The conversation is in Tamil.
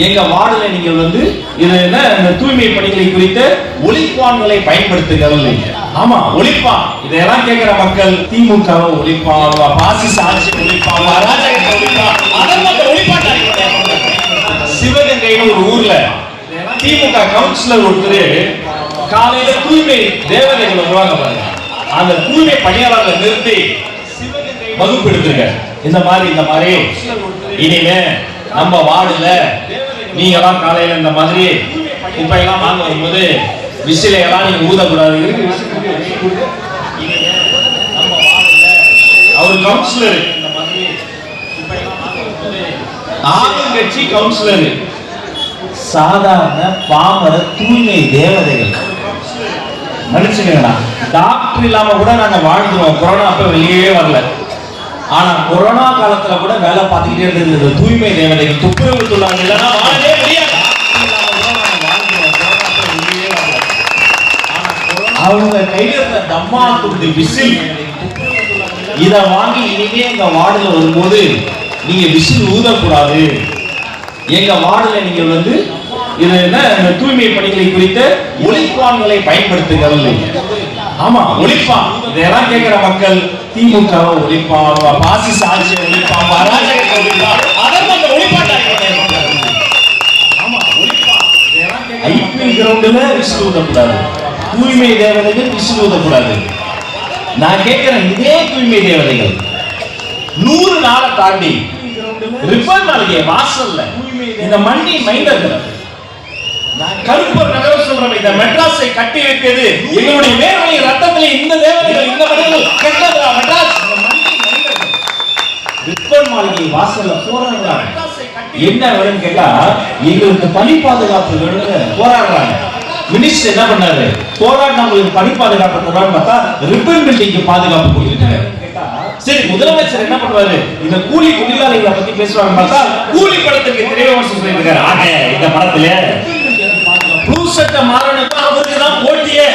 எங்க வார்டுல நீங்கள் இது என்ன இந்த தூய்மை பணிகளை குறித்த ஒலிப்பான்களை பயன்படுத்துகிறது. ஆமா, ஒலிப்பான் இதெல்லாம் கேட்கிற மக்கள் திமுகவை ஒலிப்பான், பாசிச ஆட்சி ஒலிப்பான், அராஜகத்தை ஒலிப்பான், அதெல்லாம் ஒலிப்பான். சிவகங்கைன்னு ஒரு ஊர்ல திமுக கவுன்சிலர் ஒருத்தர் காலையில தூய்மை தேவதைகள் வருவாங்க பாருங்க, அந்த தூய்மை பணியாளர்களை நிறுத்தி வகுப்பு எடுத்துருங்க. இந்த மாதிரி இனிமே நம்ம வார்டுல நீங்க எல்லாம் காலையில இந்த மாதிரி குப்பையெல்லாம் வாங்க வரும்போது விசிலையெல்லாம் நீங்க ஊதக்கூடாது. அவர் கவுன்சிலர், இந்த மாதிரி குப்பையெல்லாம் வாங்க வரும்போது ஆளுங்கட்சி கவுன்சிலர், சாதாரண பாமர தூய்மை தேவதைகள். மன்னிச்சுக்கங்கண்ணா, டாக்டர் இல்லாம கூட நாங்க வாழ்ந்துருவோம். கொரோனா அப்ப வெளியே வரல, ஆனா கொரோனா காலத்துல கூட வேலை பார்த்துக்கிட்டே இருந்தது தூய்மை தேவதைகள். துப்புரவு தொழிலாளர்கள் இல்லைன்னா வாழவே முடியாது. அவங்க கையில இருந்த தம்மா துண்டு விசில் இத வாங்கி இனிமே எங்க வார்டுல வரும்போது நீங்க விசில் ஊதக்கூடாது. எங்க வார்டுல நீங்க இது என்ன இந்த தூய்மை பணிகளை குறித்த ஒலிப்பான்களை பயன்படுத்துகிறது. ஆமா, ஒலிப்பான் இதெல்லாம் கேட்கிற மக்கள் திமுகவை ஒலிப்பான், பாசிச ஆட்சியை ஒலிப்பான், அராஜகத்தை ஒலிப்பான், அதெல்லாம் ஒலிப்பான். ஆமா, ஒலிப்பான் ஐபிஎல் கிரவுண்ட்ல விசில் ஊதக்கூடாது, தூய்மை தேவதைகள் விசில் ஊதக்கூடாது. நான் கேட்கிறேன், இதே தூய்மை தேவதைகள் 100 நாளை தாண்டி ரிப்பன் மாளிகை வாசல்ல இந்த மண்ணி மைந்தர்கள் கருப்பர் நகரம் சொல்றோம், இந்த மெட்ராஸை கட்டி வைத்தது எங்களுடைய வேர்வை ரத்தத்திலே இந்த தேவதைகள், இந்த மனிதர்கள் கட்டதா மெட்ராஸ். ரிப்பன் மாளிகை வாசல்ல போராடுறாங்க. என்ன வேணும்னு கேட்டா எங்களுக்கு பணி பாதுகாப்பு வேணும்னு போராடுறாங்க. மினிஸ்டர் என்ன பண்ணாரு, போராடினவங்களுக்கு பணி பாதுகாப்பு தருவான்னு பார்த்தா ரிப்பன் பில்டிங்க்கு பாதுகாப்பு கொடுத்துட்டாரு. சரி, முதலமைச்சர் என்ன பண்ணுவாரு, இந்த கூலி தொழிலாளிகளை பத்தி பேசுவாங்க பார்த்தா கூலி படத்துக்கு திரைவிமர்சனம் சொல்லியிருக்காரு. ஆக இந்த படத்துல ப்ளூ சட்டை மாறனுக்கு அவருக்கு தான் போட்டியே.